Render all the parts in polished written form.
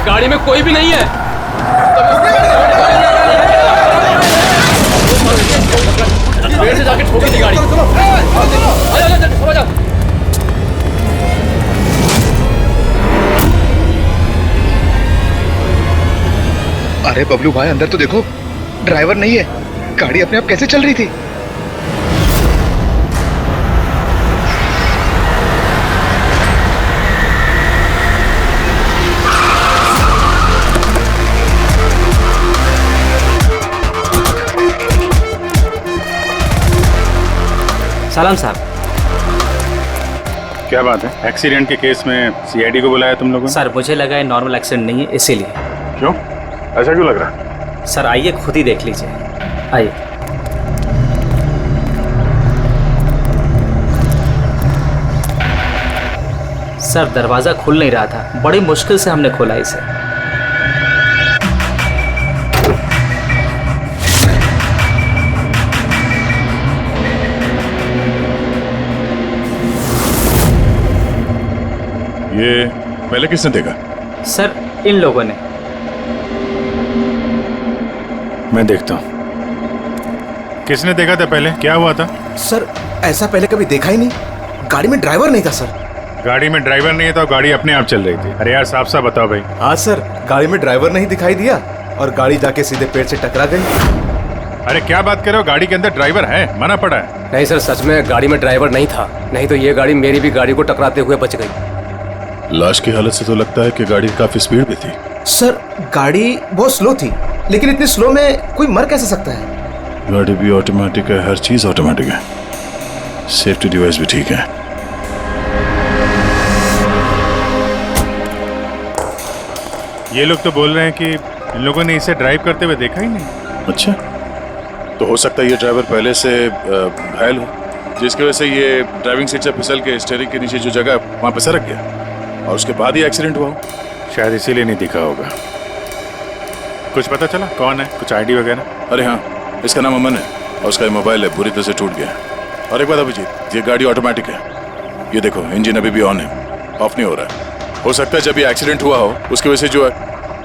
गाड़ी में कोई भी नहीं है। पेड़ से जाके ठोकी थी गाड़ी। आजा। अरे बबलू भाई, अंदर तो देखो, ड्राइवर नहीं है। गाड़ी अपने आप कैसे चल रही थी? सलाम साहब। क्या बात है? एक्सीडेंट के केस में सीआईडी को बुलाया तुम लोगों ने? सर मुझे लगा है नॉर्मल एक्सीडेंट नहीं है, इसीलिए। क्यों? ऐसा क्यों लग रहा है? सर आइए खुद ही देख लीजिए, आइए। सर दरवाजा खुल नहीं रहा था, बड़ी मुश्किल से हमने खोला इसे। ये पहले किसने देखा? सर इन लोगों ने। मैं देखता हूँ। किसने देखा था पहले? क्या हुआ था? सर ऐसा पहले कभी देखा ही नहीं। गाड़ी में ड्राइवर नहीं था सर। गाड़ी में ड्राइवर नहीं है तो गाड़ी अपने आप चल रही थी। अरे यार साफ साफ बताओ भाई। हाँ सर, गाड़ी में ड्राइवर नहीं दिखाई दिया और गाड़ी जाके सीधे पेड़ से टकरा गई। अरे क्या बात कर रहे हो? गाड़ी के अंदर ड्राइवर है, मना पड़ा है। नहीं सर, सच में गाड़ी में ड्राइवर नहीं था, नहीं तो ये गाड़ी मेरी भी गाड़ी को टकराते हुए बच गई। लाश की हालत से तो लगता है कि गाड़ी काफी स्पीड में थी। सर गाड़ी बहुत स्लो थी, लेकिन इतनी स्लो में कोई मर कैसे सकता है? गाड़ी भी ऑटोमेटिक है, हर चीज ऑटोमेटिक है, सेफ्टी डिवाइस भी ठीक है। ये लोग तो बोल रहे हैं कि इन लोगों ने इसे ड्राइव करते हुए देखा ही नहीं। अच्छा, तो हो सकता है ये ड्राइवर पहले से घायल हो, जिसकी वजह से ये ड्राइविंग सीट से फिसल के स्टीयरिंग के नीचे जो जगह वहां पे सरक गया और उसके बाद ही एक्सीडेंट हुआ हो। शायद इसीलिए नहीं दिखा होगा। कुछ पता चला कौन है? कुछ आईडी वगैरह? अरे हाँ, इसका नाम अमन है और उसका मोबाइल है पूरी तरह से टूट गया। और एक बात अभिजीत, ये गाड़ी ऑटोमेटिक है, ये देखो इंजन अभी भी ऑन है, ऑफ नहीं हो रहा है। हो सकता है जब ये एक्सीडेंट हुआ हो उसकी वजह से जो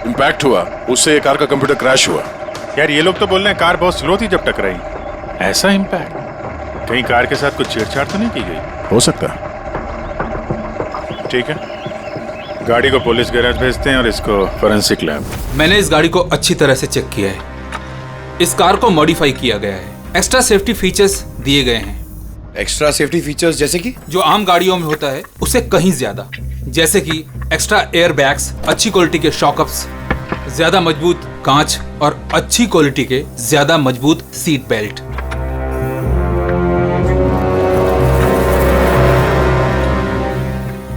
इम्पैक्ट हुआ उससे ये कार का कंप्यूटर क्रैश हुआ। यार ये लोग तो बोल रहे हैं कार बहुत स्लो थी जब टकराई। ऐसा इम्पैक्ट? कहीं कार के साथ कुछ छेड़छाड़ तो नहीं की गई? हो सकता है। ठीक है, गाड़ी को पुलिस गैराज भेजते हैं और इसको फोरेंसिक लैब। मैंने इस गाड़ी को अच्छी तरह से चेक किया है। इस कार को मॉडिफाई किया गया है, एक्स्ट्रा सेफ्टी फीचर्स दिए गए हैं। एक्स्ट्रा सेफ्टी फीचर्स जैसे कि? जो आम गाड़ियों में होता है उससे कहीं ज्यादा, जैसे कि एक्स्ट्रा एयर बैग्स, अच्छी क्वालिटी के शॉकअप्स, ज्यादा मजबूत कांच और अच्छी क्वालिटी के ज्यादा मजबूत सीट बेल्ट।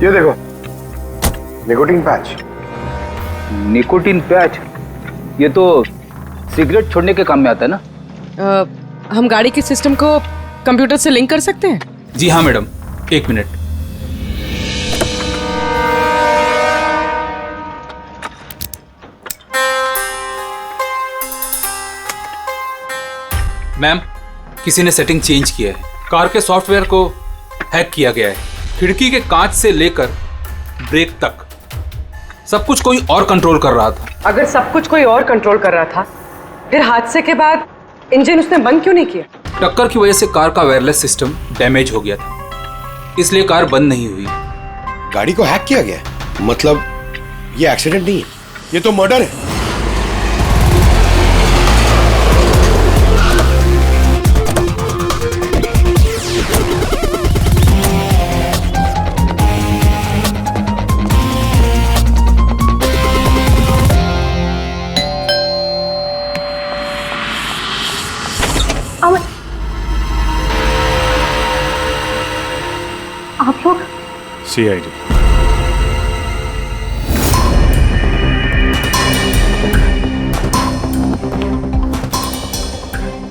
ये देखो, निकोटीन पैच। Nicotine patch? ये तो सिगरेट छोड़ने के काम में आता है ना? हम गाड़ी के सिस्टम को कंप्यूटर से लिंक कर सकते हैं? जी हाँ मैडम, एक मिनट। मैम, किसी ने सेटिंग चेंज किया है। कार के सॉफ्टवेयर को हैक किया गया है। खिड़की के कांच से लेकर ब्रेक तक सब कुछ कोई और कंट्रोल कर रहा था। अगर सब कुछ कोई और कंट्रोल कर रहा था, फिर हादसे के बाद इंजन उसने बंद क्यों नहीं किया? टक्कर की वजह से कार का वायरलेस सिस्टम डैमेज हो गया था, इसलिए कार बंद नहीं हुई। गाड़ी को हैक किया गया? मतलब ये एक्सीडेंट नहीं है, ये तो मर्डर है। आप लोग? सीआईडी।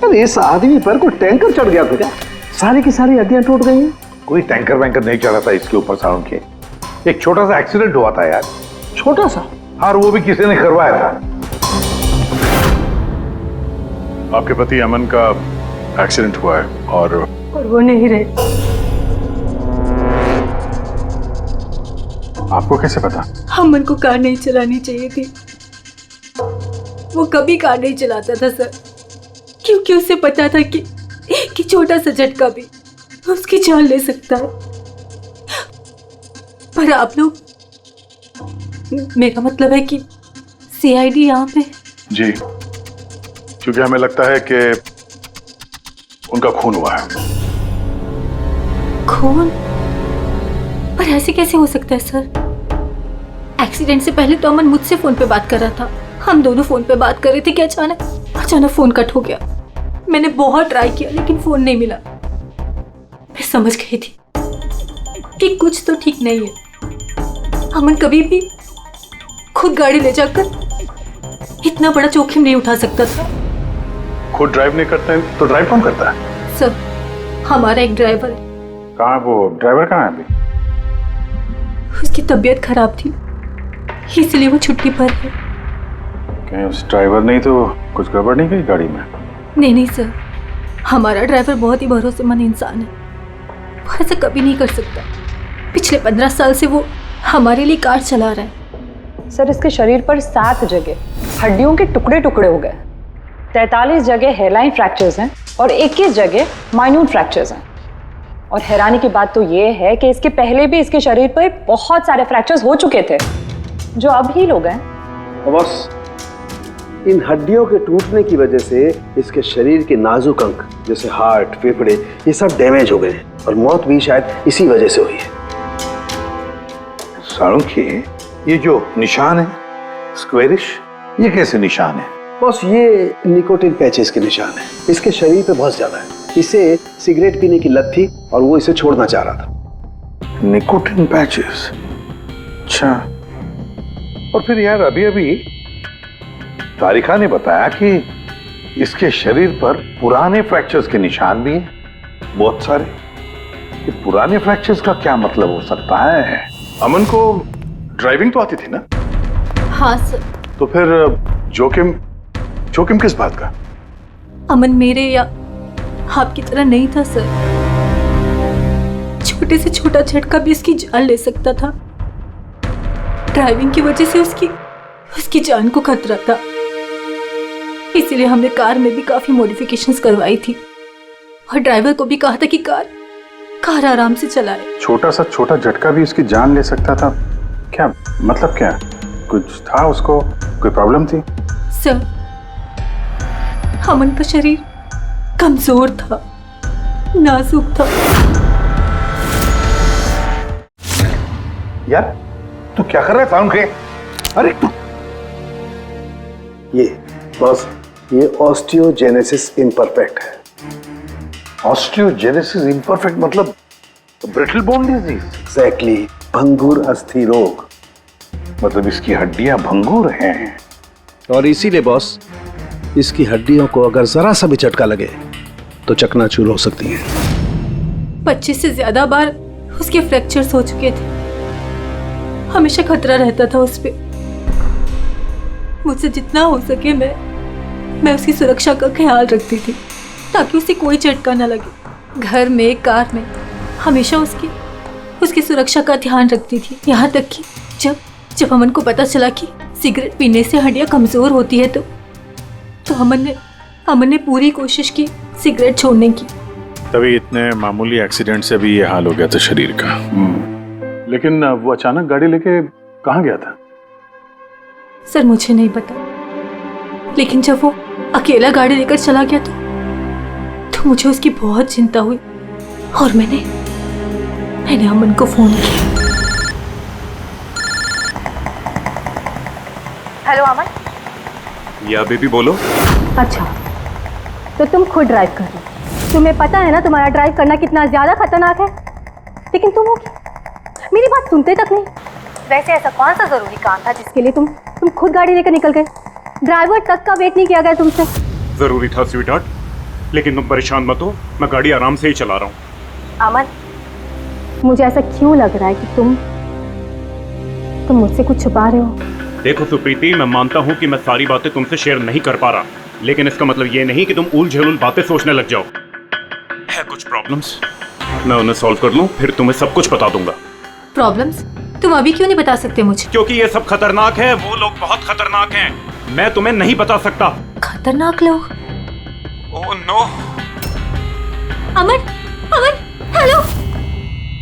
अरे इस आदमी पर कोई टैंकर चढ़ गया था क्या? सारी की सारी हड्डियां टूट गई हैं। कोई टैंकर वैंकर नहीं चढ़ा था इसके ऊपर साउंड के। एक छोटा सा एक्सीडेंट हुआ था यार, छोटा सा, और वो भी किसी ने करवाया था। आपके पति अमन का एक्सीडेंट हुआ है और वो नहीं रहे। आपको कैसे पता? अमन को कार नहीं चलानी चाहिए थी। वो कभी कार नहीं चलाता था सर, क्योंकि उसे पता था कि छोटा सा झटका भी उसकी जान ले सकता है। पर आप लोग, मेरा मतलब है कि सीआईडी यहाँ पे। जी, क्योंकि हमें लगता है कि उनका खून हुआ है। खून? पर ऐसे कैसे हो सकता है सर? एक्सीडेंट से पहले तो अमन मुझसे फोन पे बात कर रहा था, हम दोनों फोन पे बात कर रहे थे कि अचानक फोन कट हो गया। मैंने बहुत ट्राई किया लेकिन फोन नहीं मिला। मैं समझ गई थी कि कुछ तो ठीक नहीं है। अमन कभी भी खुद गाड़ी ले जाकर इतना बड़ा जोखिम नहीं उठा सकता था। खुद ड्राइव नहीं करते हैं तो ड्राइव कौन करता है? सर, हमारा एक ड्राइवर है। कहाँ वो ड्राइवर? कहाँ है अभी? उसकी तबीयत खराब थी, इसलिए वो छुट्टी पर है। कहीं उस ड्राइवर नहीं तो कुछ गड़बड़ नहीं गई गाड़ी में? नहीं सर, हमारा ड्राइवर बहुत ही भरोसेमंद इंसान है। वो ऐसा कभी नहीं कर सकता। पिछले 15 साल से वो हमारे लिए कार चला रहा है। सर, इसके शरीर पर 7 जगह हड्डियों के टुकड़े टुकड़े हो गए। 43 जगह हेयरलाइन फ्रैक्चर्स हैं और 21 जगह माइन्यूट फ्रैक्चर्स हैं। और हैरानी की बात तो ये है कि इसके पहले भी इसके शरीर पर बहुत सारे फ्रैक्चर्स हो चुके थे जो अब हील हो गए। बस इन हड्डियों के टूटने की वजह से इसके शरीर के नाजुक अंग जैसे हार्ट, फेफड़े, ये सब डैमेज हो गए और मौत भी शायद इसी वजह से हुई है। साळुंखे, ये जो निशान है स्क्वेरिश, ये कैसे निशान है? बस ये निकोटिन पैचेस के निशान है। इसके शरीर पे बहुत ज्यादा है। इसे सिगरेट पीने की लत थी और वो इसे छोड़ना चाह रहा था। Nicotine patches? अच्छा। और फिर यार अभी तारिका ने बताया कि इसके शरीर पर पुराने फ्रैक्चर्स के निशान भी हैं, बहुत सारे। ये पुराने फ्रैक्चर्स का क्या मतलब हो सकता है? अमन को ड्राइविंग तो आती थी ना? हाँ सर। तो फिर जोखिम किस बात का? अमन मेरे या आपकी तरह नहीं था सर। छोटे से छोटा झटका भी उसकी जान ले सकता था। ड्राइविंग की वजह से उसकी जान को खतरा था। इसीलिए हमने कार में भी काफी मॉडिफिकेशंस करवाई थी और ड्राइवर को भी कहा था कि कार आराम से चलाए। छोटा झटका भी उसकी जान ले सकता था? क्या मतलब? क्या कुछ था उसको? कोई प्रॉब्लम थी? सर, अमन का शरीर कमजोर था, नाजुक था। यार तू क्या कर रहा है साळुंखे? अरे तू ये ऑस्टियोजेनेसिस इम्परफेक्ट है। ऑस्टियोजेनेसिस इम्परफेक्ट मतलब ब्रिटल बोन डिजीज? एग्जैक्टली, भंगुर अस्थि रोग। मतलब इसकी हड्डियां भंगुर हैं। और इसीलिए बॉस, इसकी हड्डियों को अगर जरा सा भी झटका लगे तो चकनाचूर हो सकती हैं। 25 से ज्यादा बार उसके फ्रैक्चर्स हो चुके थे। हमेशा खतरा रहता था उस पे। मुझसे जितना हो सके मैं उसकी सुरक्षा का ख्याल रखती थी ताकि उसे कोई झटका न लगे। घर में, कार में हमेशा उसकी सुरक्षा का ध्यान रखती थी। यहाँ तक कि जब अमन को पता चला कि सिगरेट पीने से हड्डियां कमजोर होती है तो अमन ने पूरी कोशिश की सिगरेट छोड़ने की। तभी इतने मामूली एक्सीडेंट से भी ये हाल हो गया था शरीर का। लेकिन वो अचानक गाड़ी लेके कहाँ गया था? सर, मुझे नहीं पता, लेकिन जब वो अकेला गाड़ी लेकर चला गया तो मुझे उसकी बहुत चिंता हुई और मैंने अमन को फोन किया। हेलो अमन। या बेबी बोलो। अच्छा, तो तुम खुद ड्राइव कर रहे हो। तुम्हें पता है ना तुम्हारा ड्राइव करना कितना ज्यादा खतरनाक है, लेकिन तुम मेरी बात सुनते तक नहीं। वैसे ऐसा कौन सा जरूरी काम था जिसके लिए तुम खुद गाड़ी लेकर निकल गए? ड्राइवर तक का वेट नहीं किया गया तुमसे। जरूरी था स्वीटहार्ट, लेकिन तुम परेशान मत हो, मैं गाड़ी आराम से ही चला रहा हूँ। अमन, मुझे ऐसा क्यों लग रहा है कि तुम मुझसे कुछ छुपा रहे हो? देखो सुप्रीति, मैं मानता हूँ कि मैं सारी बातें तुमसे शेयर नहीं कर पा रहा, लेकिन इसका मतलब ये नहीं कि तुम उल-झुल बातें सोचने लग जाओ। है कुछ प्रॉब्लम्स, मैं उन्हें सॉल्व कर लूँ, फिर तुम्हें सब कुछ बता दूंगा। प्रॉब्लम्स? तुम अभी क्यों नहीं बता सकते मुझे? क्योंकि ये सब खतरनाक है, वो लोग बहुत खतरनाक हैं। मैं तुम्हें नहीं बता सकता। खतरनाक लोग? Oh no. Aman, Aman, hello.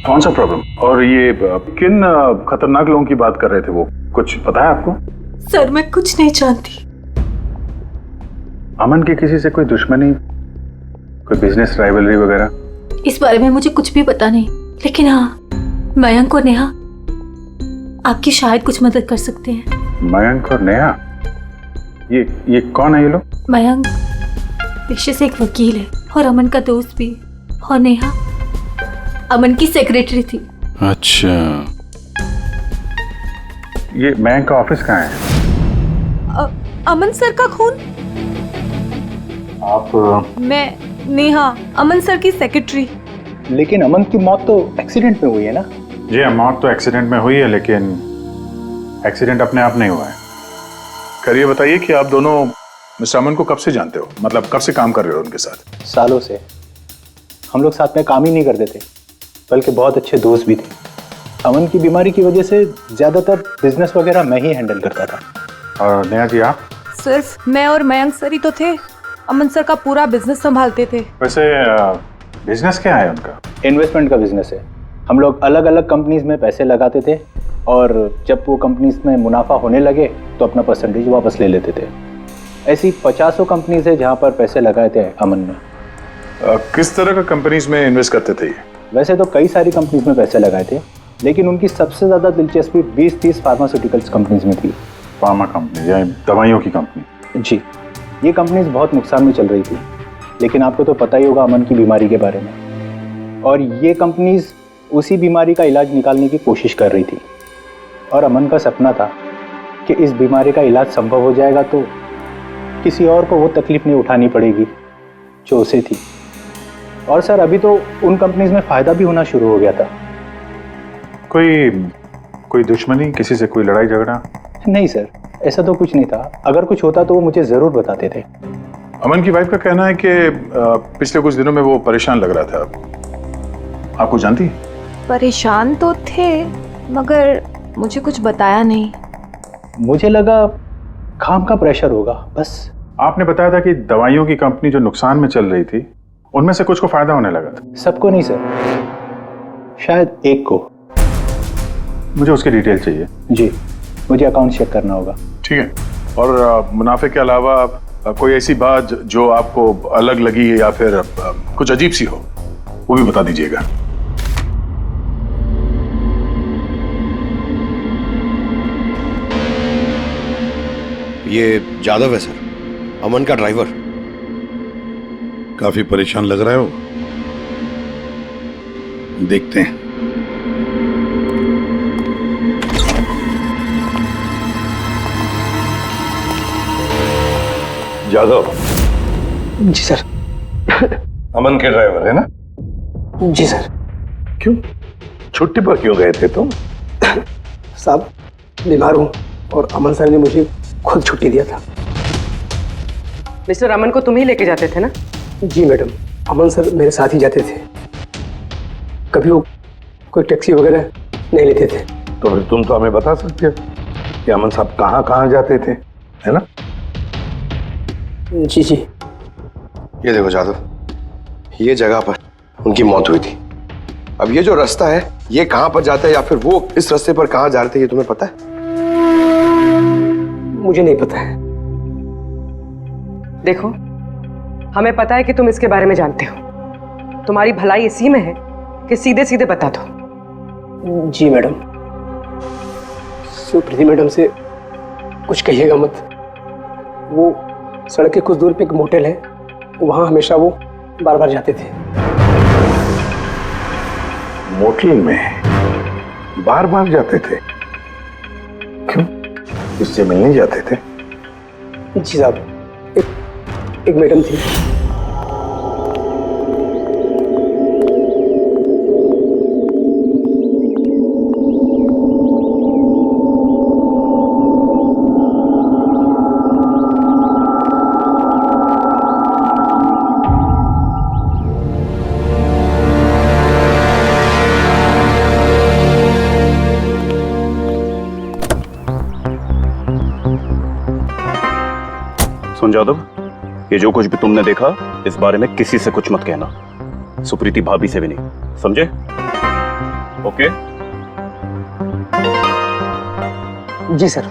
कौन सा प्रॉब्लम? और ये किन खतरनाक लोगों की बात कर रहे थे वो? कुछ पता है आपको? सर मैं कुछ नहीं जानती। अमन की किसी से कोई दुश्मनी, कोई बिजनेस राइवलरी वगैरह? इस बारे में मुझे कुछ भी पता नहीं, लेकिन हाँ, मयंक और नेहा आपकी शायद कुछ मदद कर सकते हैं। मयंक और नेहा? ये कौन है ये लोग? मयंक पेशे से एक वकील है और अमन का दोस्त भी, और नेहा अमन की सेक्रेटरी थी। अच्छा, ये मयंक का ऑफिस कहाँ है? अमन सर का खून? आप? मैं नेहा, अमन सर की सेक्रेटरी। लेकिन अमन की मौत तो एक्सीडेंट में हुई है ना? जी हाँ, मौत तो एक्सीडेंट में हुई है, लेकिन एक्सीडेंट अपने आप नहीं हुआ है। खैर ये बताइए कि आप दोनों मिस्टर अमन को कब से जानते हो? मतलब कब से काम कर रहे हो उनके साथ? सालों से। हम लोग साथ में काम ही नहीं करते थे, बल्कि बहुत अच्छे दोस्त भी थे। अमन की बीमारी की वजह से ज्यादातर बिजनेस वगैरह मैं ही हैंडल करता था। और नेहा जी आप? सिर्फ मैं और मयंक सर ही तो थे, अमन सर का पूरा बिजनेस संभालते थे। वैसे बिजनेस क्या है उनका? इन्वेस्टमेंट का बिजनेस है। हम लोग अलग अलग कंपनीज में पैसे लगाते थे, और जब वो कंपनीज में मुनाफा होने लगे तो अपना परसेंटेज वापस ले लेते थे। ऐसी 50 कंपनीज है जहाँ पर पैसे लगाए थे अमन ने। किस तरह का कंपनीज में इन्वेस्ट करते थे? वैसे तो कई सारी कंपनीज में पैसे लगाए थे, लेकिन उनकी सबसे ज़्यादा दिलचस्पी 20-30 फार्मास्यूटिकल्स कंपनीज में थी। फार्मा कंपनी या दवाइयों की कंपनी? जी, ये कंपनीज बहुत नुकसान में चल रही थी, लेकिन आपको तो पता ही होगा अमन की बीमारी के बारे में। और ये कंपनीज उसी बीमारी का इलाज निकालने की कोशिश कर रही थी, और अमन का सपना था कि इस बीमारी का इलाज संभव हो जाएगा तो किसी और को वो तकलीफ नहीं उठानी पड़ेगी जो उसे थी। और सर अभी तो उन कंपनीज में फ़ायदा भी होना शुरू हो गया था। कोई दुश्मनी, किसी से कोई लड़ाई झगड़ा? नहीं सर, ऐसा तो कुछ नहीं था। अगर कुछ होता तो वो मुझे ज़रूर बताते थे। अमन की वाइफ का कहना है कि पिछले कुछ दिनों में वो परेशान लग रहा था। आपको जानती? परेशान तो थे, मगर मुझे कुछ बताया नहीं। मुझे लगा काम का प्रेशर होगा बस। आपने बताया था कि दवाइयों की कंपनी जो नुकसान में चल रही थी, उनमें से कुछ को फायदा होने लगा था। सबको नहीं सर, शायद एक को। मुझे उसकी डिटेल चाहिए। जी, मुझे अकाउंट चेक करना होगा। ठीक है। और मुनाफे के अलावा कोई ऐसी बात जो आपको अलग लगी या फिर कुछ अजीब सी हो, वो भी बता दीजिएगा। ये जादव है सर, अमन का ड्राइवर। काफी परेशान लग रहा है वो। देखते हैं। जादव? जी सर। अमन के ड्राइवर है ना? जी सर। क्यों, छुट्टी पर क्यों गए थे तुम? साहब बीमार हूँ और अमन सर ने मुझे खुद छुट्टी दिया था। मिस्टर अमन को तुम ही लेके जाते थे ना? जी मैडम, अमन सर मेरे साथ ही जाते थे। कभी वो कोई टैक्सी वगैरह नहीं लेते थे। तो फिर तुम तो हमें बता सकते हो कि अमन साहब कहाँ कहाँ जाते थे, है ना? जी जी। ये देखो जादव, ये जगह पर उनकी मौत हुई थी। अब ये जो रास्ता है, ये कहाँ पर जाता है या फिर वो इस रास्ते पर कहाँ जा रहे थे, ये तुम्हें पता है? मुझे नहीं पता है। देखो, हमें पता है कि तुम इसके बारे में जानते हो। तुम्हारी भलाई इसी में है कि सीधे सीधे बता दो। जी मैडम। सुप्रीति मैडम से कुछ कहिएगा मत। वो सड़क के कुछ दूर पे एक मोटेल है, वहां हमेशा वो बार बार जाते थे। मोटेल में बार बार जाते थे? क्यों, इससे मिलने जाते थे? जी साहब, एक मैडम थी। सुन जादव, ये जो कुछ भी तुमने देखा इस बारे में किसी से कुछ मत कहना, सुप्रीति भाभी से भी नहीं, समझे? ओके? जी सर।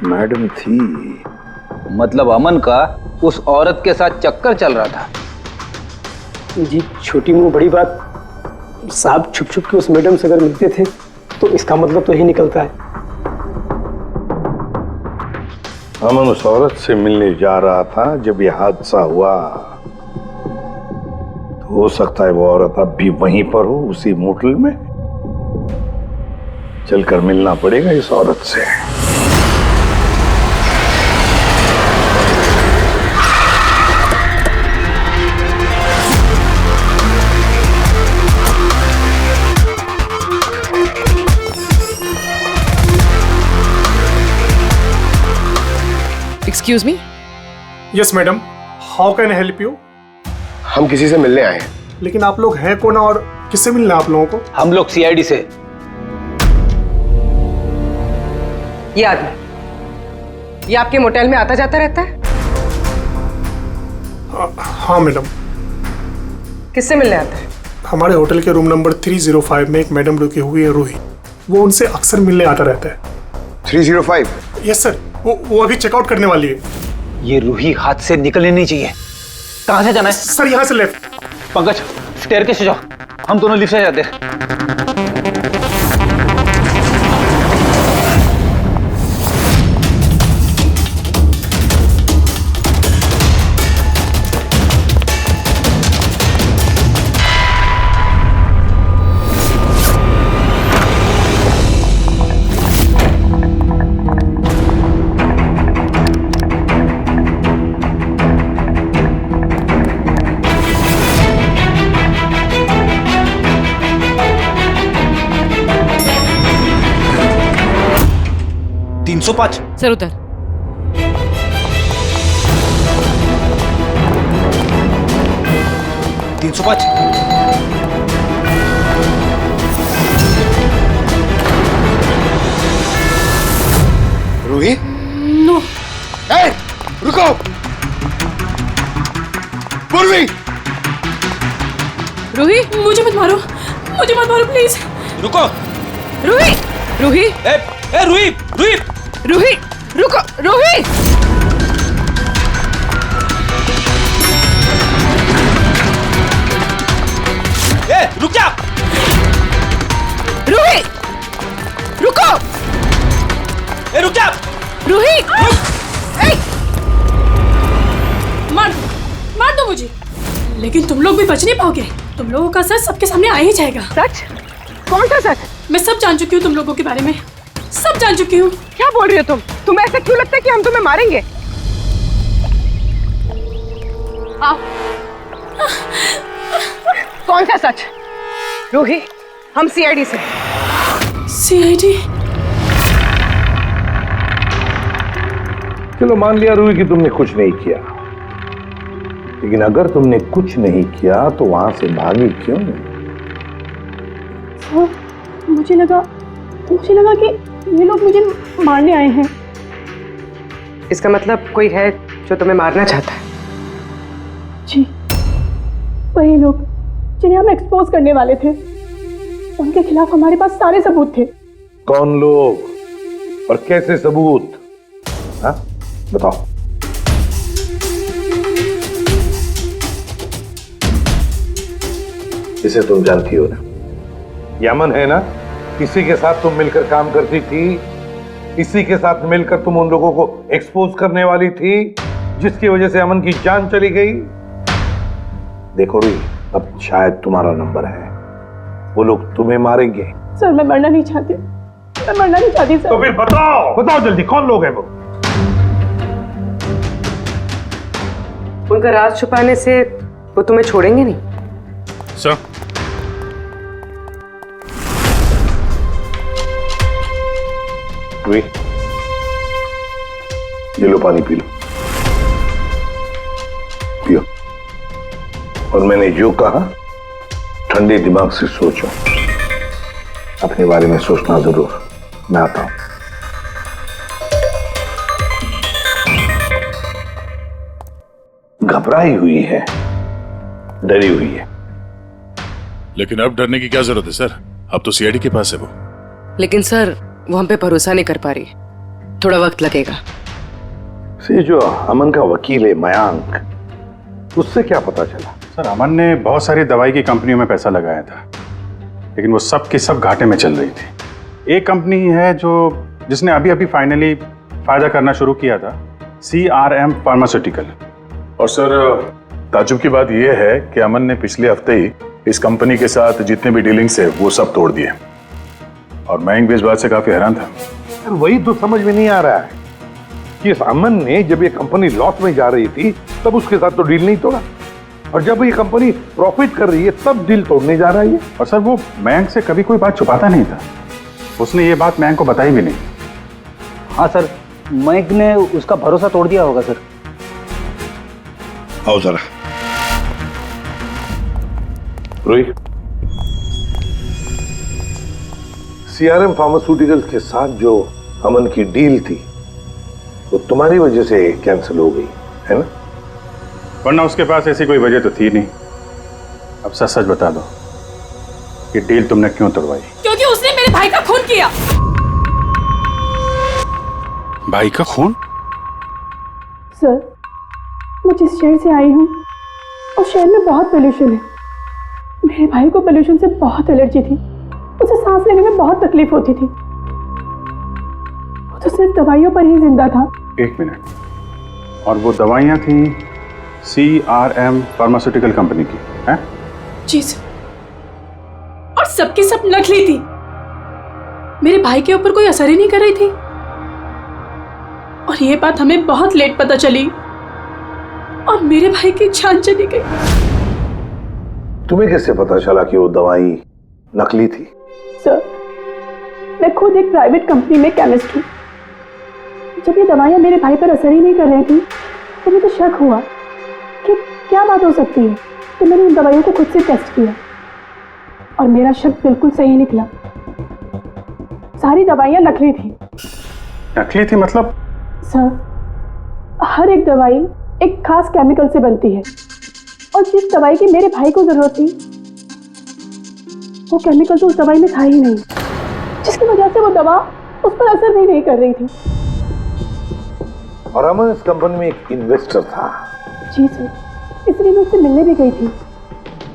मैडम थी, मतलब अमन का उस औरत के साथ चक्कर चल रहा था। जी छोटी मुंह बड़ी बात, साहब छुप छुप के उस मैडम से अगर मिलते थे तो इसका मतलब तो यही निकलता है। अमन उस औरत से मिलने जा रहा था जब यह हादसा हुआ। तो हो सकता है वो औरत अब भी वहीं पर हो, उसी मोटल में। चलकर मिलना पड़ेगा इस औरत से। Excuse me? Yes, madam. How can I help you? हम किसी से मिलने आए हैं। लेकिन आप लोग हैं कौन और किससे मिलना है आप लोगों को? हम लोग सीआईडी से। ये आदमी, ये आपके मोटेल में आता जाता रहता है? हाँ मैडम। किससे मिलने आता है? हमारे होटल के रूम नंबर 305 में एक मैडम रुकी हुई है, रूही। वो उनसे अक्सर मिलने आता रहता है। 305? यस सर, वो अभी चेकआउट करने वाली है। ये रूही हाथ से निकलने नहीं चाहिए। कहाँ से जाना है? सर यहाँ से लेफ्ट। पंकज, स्टेयरकेस से जाओ, हम दोनों लिफ्ट से जाते हैं। सर उधर। रूही? नो। ए, रुको! पूर्वी! रूही, मुझे मत मारो, मुझे मत मारो प्लीज। रुको। रूही, रूही। रूही, रूही। रूही, रुको, रूही। रुक जा। रूही, रुको। रुक जा। रूही, मार दो मुझे, लेकिन तुम लोग भी बच नहीं पाओगे। तुम लोगों का सच सबके सामने आ ही जाएगा। सच? कौन सा सच? मैं सब जान चुकी हूँ तुम लोगों के बारे में, सब जान चुकी हूँ। क्या बोल रही हो तुम? तुम्हें ऐसा क्यों लगता है कि हम तुम्हें मारेंगे? आओ। कौन सा सच? रूही, हम सीआईडी से। सीआईडी? चलो मान लिया रूही कि तुमने कुछ नहीं किया, लेकिन अगर तुमने कुछ नहीं किया तो वहां से भागी क्यों? मुझे लगा कि ये लोग मुझे मारने आए हैं। इसका मतलब कोई है जो तुम्हें मारना चाहता है? जी, वही लोग जिन्हें हम एक्सपोज करने वाले थे। उनके खिलाफ हमारे पास सारे सबूत थे। कौन लोग और कैसे सबूत? हाँ, बताओ। इसे तुम जानती हो ना, यमन है ना, इसी के साथ तुम मिलकर काम करती थी, इसी के साथ मिलकर तुम उन लोगों को एक्सपोज करने वाली थी जिसकी वजह से अमन की जान चली गई। देखो रूही, अब शायद तुम्हारा नंबर है, वो लोग तुम्हें मारेंगे। सर मैं मरना नहीं चाहती, मैं मरना नहीं चाहती सर। तो फिर बताओ जल्दी, कौन लोग हैं वो? उनका राज छुपाने से वो तुम्हें छोड़ेंगे नहीं। सर, रूही, ये लो पानी पी लो, पियो। और मैंने जो कहा ठंडे दिमाग से सोचो, अपने बारे में सोचना जरूर। मैं आता हूं। घबराई हुई है, डरी हुई है। लेकिन अब डरने की क्या जरूरत है सर? अब तो सीआईडी के पास है वो। लेकिन सर वो हम पे भरोसा नहीं कर पा रही, थोड़ा वक्त लगेगा। से जो अमन का वकील है मयांक, उससे क्या पता चला? सर अमन ने बहुत सारी दवाई की कंपनियों में पैसा लगाया था, लेकिन वो सब की सब घाटे में चल रही थी। एक कंपनी है जिसने अभी अभी फाइनली फायदा करना शुरू किया था, CRM फार्मास्यूटिकल। और सर ताजुब की बात यह है कि अमन ने पिछले हफ्ते ही इस कंपनी के साथ जितने भी डीलिंग्स है वो सब तोड़ दिए, और मयंक भी इस बात से काफी हैरान था। वही तो समझ में नहीं आ रहा है कि इस अमन ने जब ये कंपनी लॉस में जा रही थी तब उसके साथ तो डील नहीं तोड़ा, और जब ये कंपनी प्रॉफिट कर रही है तब डील तोड़ने जा रहा है। और सर वो मयंक से कभी कोई बात छुपाता नहीं था, उसने ये बात मयंक को बताई भी नहीं। हाँ सर, मयंक ने उसका भरोसा तोड़ दिया होगा सर। आओ जरा। रोहित, CRM फार्मास्यूटिकल्स के साथ जो अमन की डील थी वो तुम्हारी वजह से कैंसिल हो गई है ना? वरना उसके पास ऐसी कोई वजह तो थी नहीं। अब सच सच बता दो, ये डील तुमने क्यों तोड़वाई? क्योंकि उसने मेरे भाई का खून किया। भाई का खून? सर, मैं जिस शहर से आई हूँ उस शहर में बहुत पोल्यूशन है। मेरे भाई को पोल्यूशन से बहुत एलर्जी थी, उसे सांस लेने में बहुत तकलीफ होती थी। वो तो सिर्फ दवाइयों पर ही जिंदा था। एक मिनट, और वो दवाइयाँ थी CRM फार्मास्यूटिकल कंपनी की, हैं? जी सर, और सबकी सब नकली थी। मेरे भाई के ऊपर कोई असर ही नहीं कर रही थी, और ये बात हमें बहुत लेट पता चली और मेरे भाई की जान चली गई। तुम्हें कैसे पता चला कि वो दवाई नकली थी? सर, मैं खुद एक प्राइवेट कंपनी में केमिस्ट हूँ। जब ये दवाइयाँ मेरे भाई पर असर ही नहीं कर रही थी तो मुझे शक हुआ कि क्या बात हो सकती है, तो मैंने उन दवाइयों को खुद से टेस्ट किया और मेरा शक बिल्कुल सही निकला। सारी दवाइयाँ नकली थी। नकली थी मतलब? सर, हर एक दवाई एक खास केमिकल से बनती है, और जिस दवाई की मेरे भाई को जरूरत थी वो केमिकल तो उस दवाई में था ही नहीं, जिसकी वजह से वो दवा उस पर असर भी नहीं कर रही थी। और अमन इस कंपनी में एक इन्वेस्टर था। जी सर, इसलिए मैं उससे मिलने भी गई थी,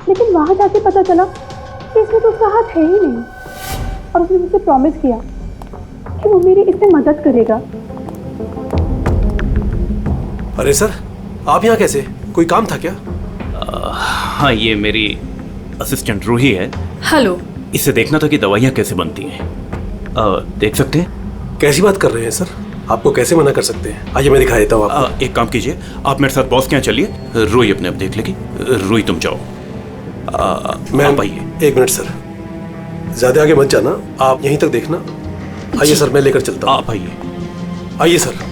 लेकिन वहां जाके पता चला कि इसमें तो उसका हाथ है ही नहीं, और उसने मुझसे प्रॉमिस किया कि वो मेरी इसमें मदद करेगा। अरे सर, आप यहाँ कैसे? कोई काम था क्या? हाँ, ये मेरी असिस्टेंट रूही है। हेलो। इसे देखना था कि दवाइयाँ कैसे बनती हैं। देख सकते हैं? कैसी बात कर रहे हैं सर? आपको कैसे मना कर सकते हैं? आइए मैं दिखा देता हूँ आपको। एक काम कीजिए, आप मेरे साथ बॉस के यहाँ चलिए, रूही अपने आप देख लेगी। रूही तुम जाओ। मैं एक मिनट सर, ज्यादा आगे मत जाना, आप यहीं तक देखना। आइए सर, मैं लेकर चलता हूँ। आप आइए। आइए सर।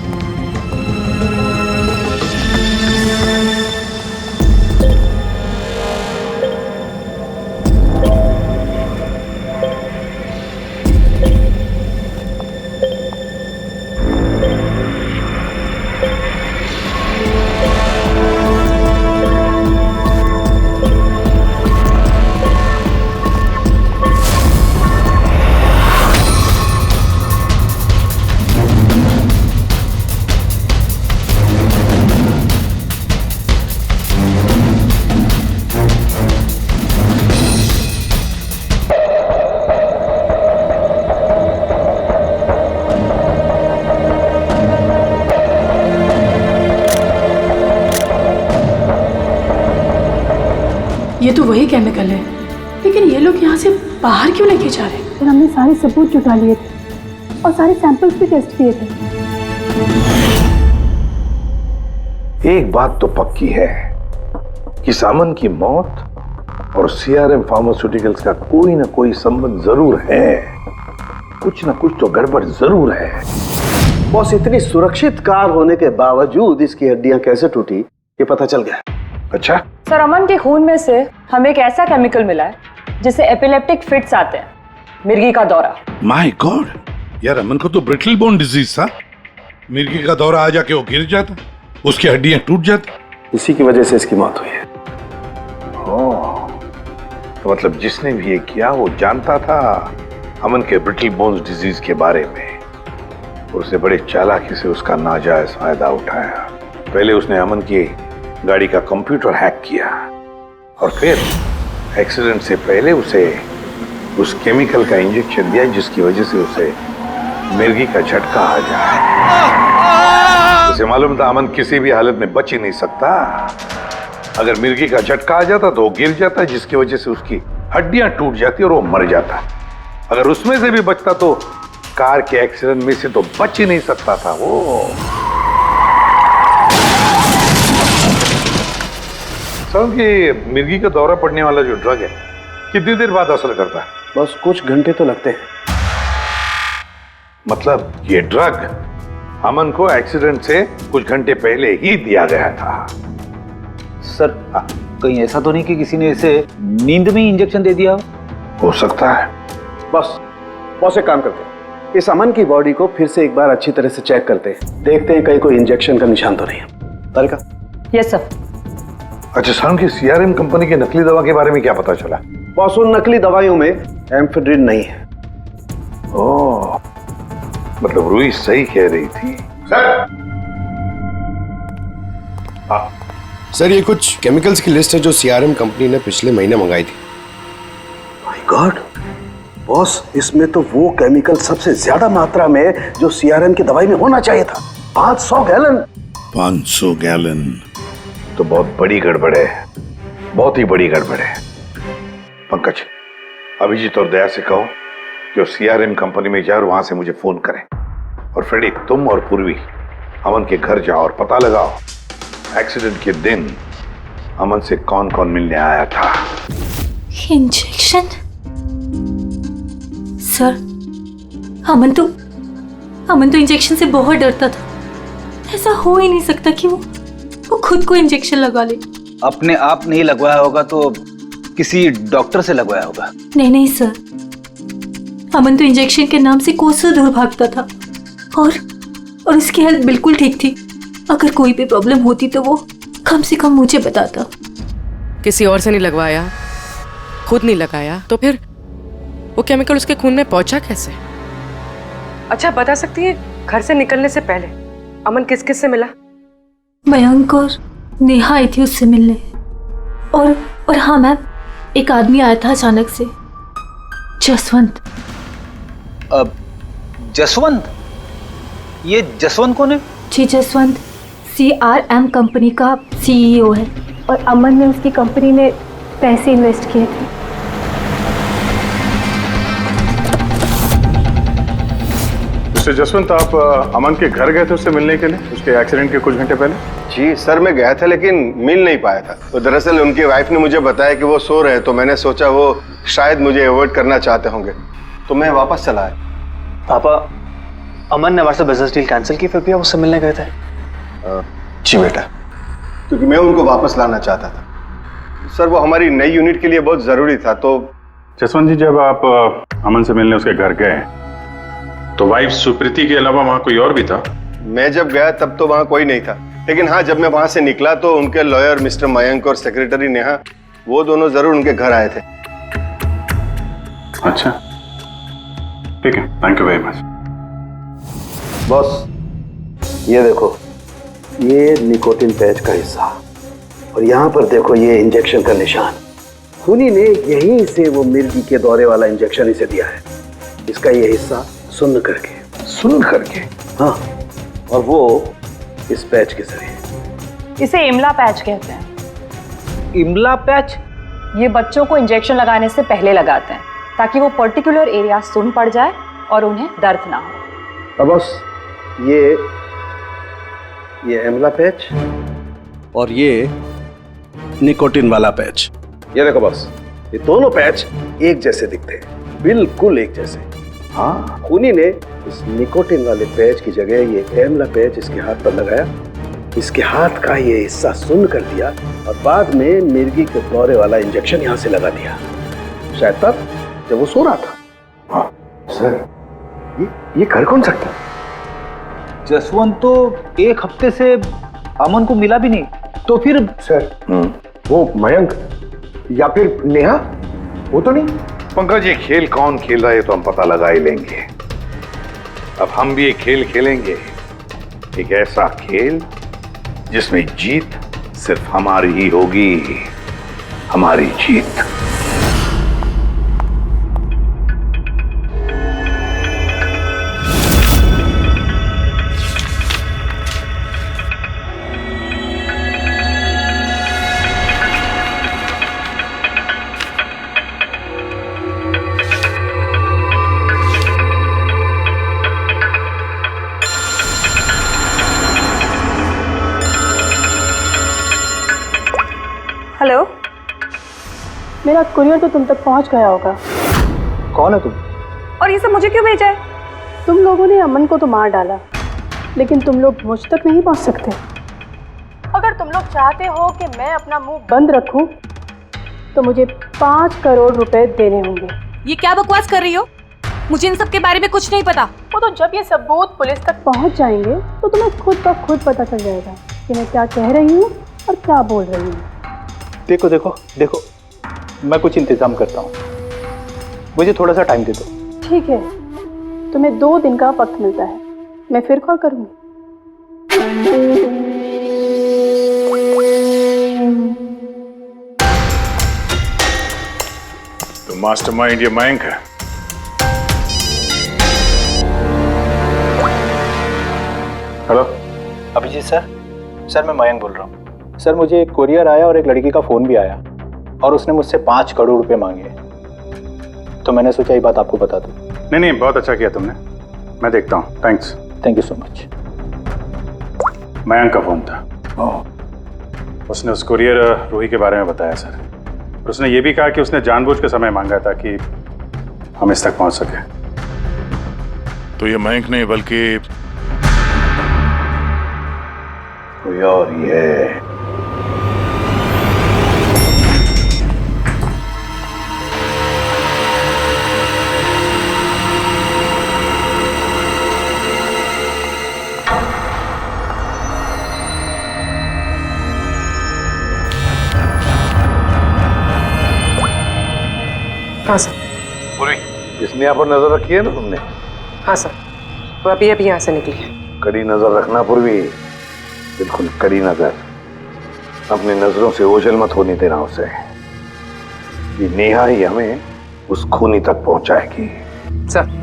ये तो वही केमिकल है, लेकिन ये लोग यहाँ से बाहर क्यों लेके जा रहे हैं? फिर हमने सारे सबूत जुटा लिए थे और सारे सैंपल्स भी टेस्ट किए थे। एक बात तो पक्की है कि सामन की मौत और CRM फार्मास्यूटिकल्स का कोई ना कोई संबंध जरूर है। कुछ ना कुछ तो गड़बड़ जरूर है। बॉस, इतनी सुरक्षित कार होने के बावजूद इसकी हड्डियां कैसे टूटी ये पता चल गया। अच्छा सर, अमन के खून में से हमें एक ऐसा केमिकल मिला है जिससे एपिलेप्टिक फिट्स आते हैं, मिर्गी का दौरा। माय गॉड, यार अमन को तो ब्रिटल बोन डिजीज था। मिर्गी का दौरा आ जाके वो गिर जाता, उसकी हड्डियां टूट जाती। इसी की वजह से इसकी मौत हुई है। ओह, तो मतलब जिसने भी ये किया वो जानता था अमन के ब्रिटल बोन्स डिजीज के बारे में, उसने बड़े चालाकी से उसका नाजायज फायदा उठाया। पहले उसने अमन की गाड़ी का कंप्यूटर हैक किया और फिर एक्सीडेंट से पहले उसे उस केमिकल का इंजेक्शन दिया जिसकी वजह से उसे मिर्गी का झटका आ जाए। उसे मालूम था अमन किसी भी हालत में बच ही नहीं सकता। अगर मिर्गी का झटका आ जाता तो वो गिर जाता, जिसकी वजह से उसकी हड्डियां टूट जाती और वो मर जाता। अगर उसमें से भी बचता तो कार के एक्सीडेंट में से तो बच ही नहीं सकता था वो। समझ कि मिर्गी का दौरा पड़ने वाला जो ड्रग है कितनी देर बाद असर करता है? बस कुछ घंटे तो लगते हैं। मतलब ये ड्रग अमन को एक्सीडेंट से कुछ घंटे पहले ही दिया गया था। सर कहीं ऐसा तो नहीं कि किसी ने इसे नींद में इंजेक्शन दे दिया हो सकता है। बस एक काम करते हैं, इस अमन की बॉडी को फिर से एक बार अच्छी तरह से चेक करते हैं, देखते हैं कहीं कोई इंजेक्शन का निशान तो नहीं है। तारिका? Yes sir. अच्छा साहब, की सीआरएम कंपनी की नकली दवा के बारे में क्या पता चला? बॉस, उन नकली दवाइयों में एम्फेड्रिन नहीं है। ओह, मतलब रूही सही कह रही थी। सर ये कुछ केमिकल्स की लिस्ट है जो सीआरएम कंपनी ने पिछले महीने मंगाई थी। माय गॉड बॉस, इसमें तो वो केमिकल सबसे ज्यादा मात्रा में जो सीआरएम की दवाई में होना चाहिए था, 500 गैलन। 500 गैलन तो बहुत बड़ी गड़बड़ है, बहुत ही बड़ी गड़बड़ है। पंकज, अभिजीत और दया से कहो कि वो सीआरएम कंपनी में जाए और वहां से मुझे फोन करें। और फ्रेडी, तुम और पूर्वी अमन के घर जाओ और पता लगाओ एक्सीडेंट के दिन अमन से कौन कौन मिलने आया था। इंजेक्शन? सर, अमन तो इंजेक्शन से बहुत डरता था। ऐसा हो ही नहीं सकता कि वो खुद को इंजेक्शन लगा ले। अपने आप नहीं लगवाया होगा तो किसी डॉक्टर से लगवाया होगा। नहीं सर, अमन तो इंजेक्शन के नाम से कोसों दूर भागता था और उसकी हेल्थ बिल्कुल ठीक थी। अगर कोई भी प्रॉब्लम होती तो वो कम से कम मुझे बताता। किसी और से नहीं लगवाया, खुद नहीं लगाया, तो फिर वो केमिकल उसके खून में पहुंचा कैसे? अच्छा बता सकती है, घर से निकलने से पहले अमन किस किस से मिला? मयंक और नेहा आई थी उससे मिलने। और हाँ मैम, एक आदमी आया था अचानक से, जसवंत। जसवंत? ये जसवंत कौन है? जी, जसवंत सीआरएम कंपनी का सीईओ है। और अमन ने उसकी कंपनी में पैसे इन्वेस्ट किए थे। मिस्टर जसवंत, आप अमन के घर गए थे उससे मिलने के लिए उसके एक्सीडेंट के कुछ घंटे पहले? जी सर, मैं गया था लेकिन मिल नहीं पाया था। तो दरअसल उनकी वाइफ ने मुझे बताया कि वो सो रहे, तो मैंने सोचा वो शायद मुझे अवॉइड करना चाहते होंगे, तो मैं वापस चला आया। पापा, अमन ने हमारे बिजनेस डील कैंसिल की, फिर भी आप उससे मिलने गए थे? जी बेटा, क्योंकि मैं उनको वापस लाना चाहता था। सर वो हमारी नई यूनिट के लिए बहुत जरूरी था। तो जसवंत जी, जब आप अमन से मिलने उसके घर गए तो वाइफ सुप्रीति के अलावा वहां कोई और भी था? मैं जब गया तब तो वहां कोई नहीं था, लेकिन हाँ जब मैं वहां से निकला तो उनके लॉयर मिस्टर मयंक और सेक्रेटरी नेहा, वो दोनों जरूर उनके घर आए थे। अच्छा, ठीक है, thank you very much. Boss, ये देखो, ये निकोटिन पैच का हिस्सा, और यहाँ पर देखो ये इंजेक्शन का निशान। खूनी ने यहीं से वो मिर्गी के दौरे वाला इंजेक्शन इसे दिया है। इसका ये हिस्सा सुन्न करके, हाँ, और वो इस पैच के जरिए। इसे इमला पैच कहते हैं। इमला पैच? ये बच्चों को इंजेक्शन लगाने से पहले लगाते हैं ताकि वो पर्टिकुलर एरिया सुन पड़ जाए और उन्हें दर्द ना हो। अब बस ये इमला पैच और ये निकोटिन वाला पैच, ये देखो बस, ये दोनों पैच एक जैसे दिखते हैं, बिल्कुल एक जैसे। हाँ, खूनी ने इस निकोटिन वाले पैच की जगह ये एमला पैच इसके हाथ पर लगाया, इसके हाथ का ये हिस्सा सुन्न कर दिया और बाद में मिर्गी के दौरे वाला इंजेक्शन यहाँ से लगा दिया, शायद तब जब वो सो रहा था। हाँ सर, ये कर कौन सकता? जसवंत तो एक हफ्ते से अमन को मिला भी नहीं। तो फिर सर वो मयंक या फिर नेहा, वो तो नहीं। पंकज, ये खेल कौन खेल रहा है तो हम पता लगा ही लेंगे। अब हम भी एक खेल खेलेंगे, एक ऐसा खेल जिसमें जीत सिर्फ हमारी ही होगी, हमारी जीत। हेलो, मेरा कुरियर तो तुम तक पहुंच गया होगा। कौन है तुम? और ये सब मुझे क्यों भेजा है? तुम लोगों ने अमन को तो मार डाला, लेकिन तुम लोग मुझ तक नहीं पहुंच सकते। अगर तुम लोग चाहते हो कि मैं अपना मुंह बंद रखूं, तो मुझे 5 करोड़ रुपए देने होंगे। ये क्या बकवास कर रही हो? मुझे इन सब के बारे में कुछ नहीं पता। वो तो जब ये सबूत पुलिस तक पहुंच जाएंगे तो तुम्हें खुद ब खुद पता चल जाएगा कि मैं क्या कह रही हूँ और क्या बोल रही हूँ। देखो देखो देखो, मैं कुछ इंतजाम करता हूँ, मुझे थोड़ा सा टाइम दे दो। ठीक है, तुम्हें 2 दिन का वक्त मिलता है, मैं फिर कॉल करूँगी। तो मास्टरमाइंड ये मयंक है। हेलो अभिजीत सर, मैं मयंक बोल रहा हूँ। सर, मुझे एक कोरियर आया और एक लड़की का फ़ोन भी आया और उसने मुझसे 5 करोड़ रुपए मांगे, तो मैंने सोचा ये बात आपको बता दूं। नहीं, बहुत अच्छा किया तुमने, मैं देखता हूँ। Thanks. Thank you so much. Mayank का फ़ोन था। उसने उस कुरियर रूही के बारे में बताया सर, और उसने ये भी कहा कि उसने जानबूझ के समय मांगा ताकि हम इस तक पहुँच सके। तो ये मयंक नहीं बल्कि कोई और ही है। हाँ सर। पूरी इसने यहाँ पर नजर रखी है ना तुमने? हाँ सर, वो अभी यहाँ से निकली है। कड़ी नजर रखना पूर्वी, बिल्कुल कड़ी नजर। अपनी नजरों से ओझल मत होने देना उसे। ये नेहा ही हमें उस खूनी तक पहुंचाएगी। सर,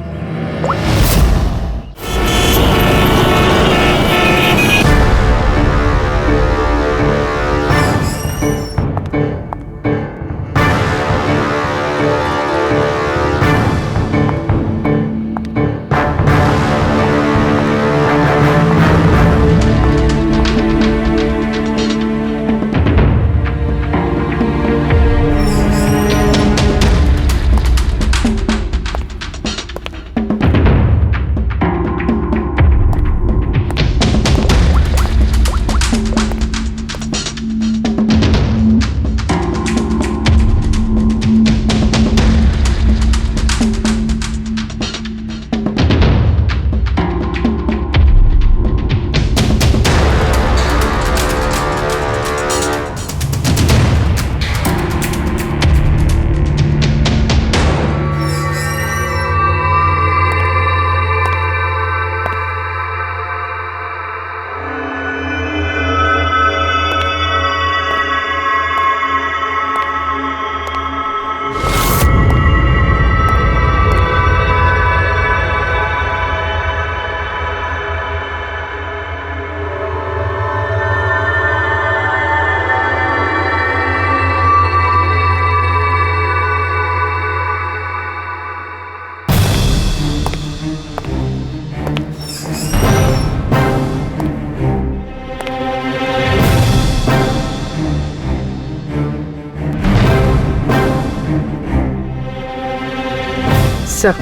सर,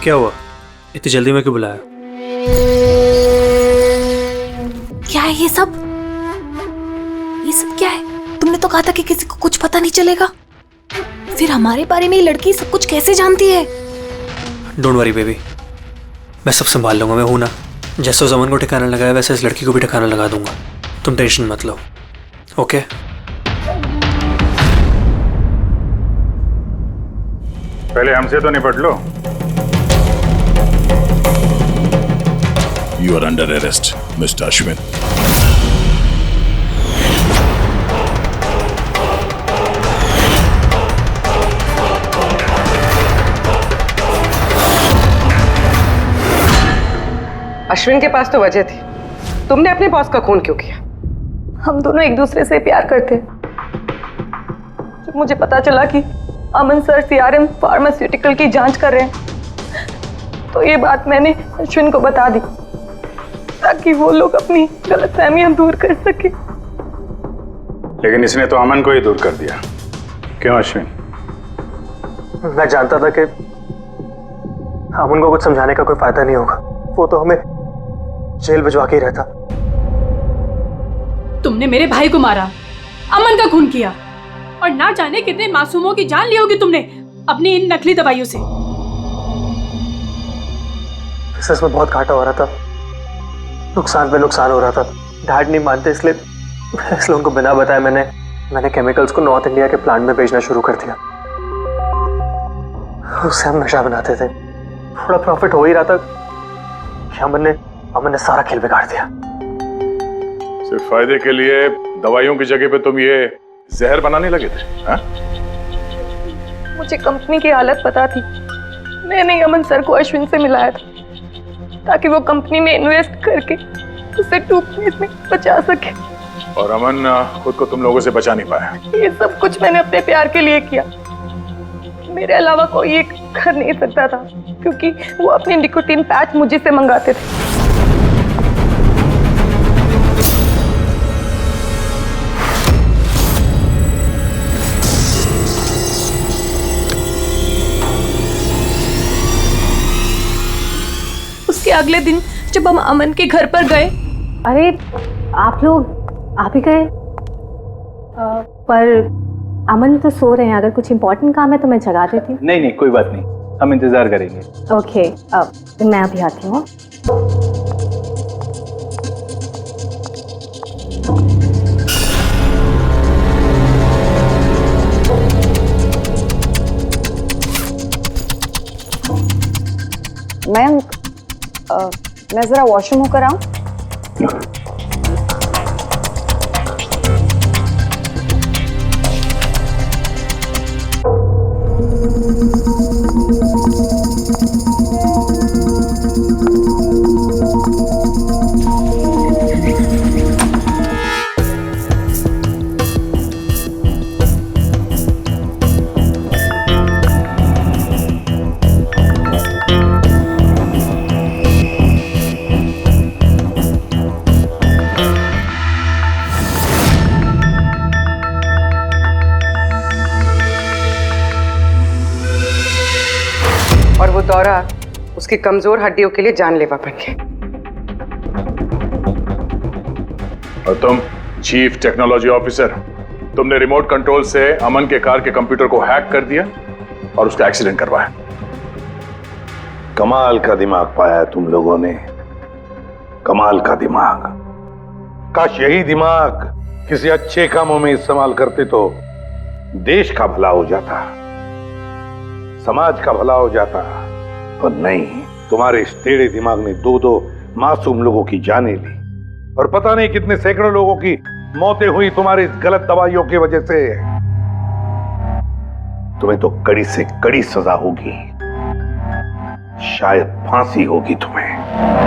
क्या हुआ? इतनी जल्दी में क्यों बुलाया? क्या है ये सब? ये सब क्या है? तुमने तो कहा था कि किसी को कुछ पता नहीं चलेगा। फिर हमारे बारे में ये लड़की सब कुछ कैसे जानती है? डोंट वरी बेबी, मैं सब संभाल लूंगा। मैं हूं ना, जैसे उस अमन को ठिकाना लगाया वैसे इस लड़की को भी ठिकाना लगा दूंगा। तुम टेंशन मत लो, ओके? पहले हमसे तो निपट लो। You are under arrest, Mr. Ashwin. Ashwin के पास तो वजह थी, तुमने अपने बॉस का खून क्यों किया? हम दोनों एक दूसरे से प्यार करते। जब मुझे पता चला कि अमन सर सीआरएम फार्मास्यूटिकल की जांच कर रहे हैं, तो ये बात मैंने अश्विन को बता दी ताकि वो लोग अपनी गलतफहमियां दूर कर सके। लेकिन इसने तो अमन को ही दूर कर दिया। क्यों अश्विन? मैं जानता था कि अमन को कुछ समझाने का कोई फायदा नहीं होगा। वो तो हमें जेल भिजवा के ही रहता। तुमने मेरे भाई को मारा, अमन का खून किया और ना जाने कितने मासूमों की जान ली होगी तुमने अपनी इन नकली दवाइयों से। बिजनेस में बहुत घाटा हो रहा था, नुकसान पे नुकसान हो रहा था। डैड नहीं मानते, इसलिए उनको बिना बताए मैंने केमिकल्स को नॉर्थ इंडिया के प्लांट में बेचना शुरू कर दिया। उससे हम नशा बनाते थे, थोड़ा प्रॉफिट हो ही रहा था कि अमन ने सारा खेल बिगाड़ दिया। सिर्फ फायदे के लिए दवाइयों की जगह पे तुम ये जहर बनाने लगे थे, हाँ? मुझे कंपनी की हालत पता थी। मैंने अमन सर को अश्विन से मिलाया था ताकि वो कंपनी में इन्वेस्ट करके उसे डूबने में बचा सके। और अमन खुद को तुम लोगों से बचा नहीं पाया। ये सब कुछ मैंने अपने प्यार के लिए किया। मेरे अलावा कोई ये कर नहीं सकता था क्योंकि वो अपने निकोटीन पैच मुझे से मंगाते थे। उसके अगले दिन जब हम अमन के घर पर गए। अरे आप ही गए? पर अमन तो सो रहे हैं। अगर कुछ इम्पोर्टेंट काम है तो मैं जगा देती हूँ। नहीं कोई बात नहीं, हम इंतजार करेंगे। ओके, मैं अभी आती हूँ। मैं जरा वॉशरूम होकर आऊं? और वो दौरा उसकी कमजोर हड्डियों के लिए जानलेवा बन गया। और तुम चीफ टेक्नोलॉजी ऑफिसर, तुमने रिमोट कंट्रोल से अमन के कार के कंप्यूटर को हैक कर दिया और उसका एक्सीडेंट करवाया। कमाल का दिमाग पाया है तुम लोगों ने, कमाल का दिमाग। काश यही दिमाग किसी अच्छे कामों में इस्तेमाल करते तो देश का भला हो जाता, समाज का भला हो जाता। पर नहीं, तुम्हारे इस टेढ़े दिमाग ने दो मासूम लोगों की जानें ली और पता नहीं कितने सैकड़ों लोगों की मौतें हुई तुम्हारी इस गलत दवाइयों की वजह से। तुम्हें तो कड़ी से कड़ी सजा होगी, शायद फांसी होगी तुम्हें।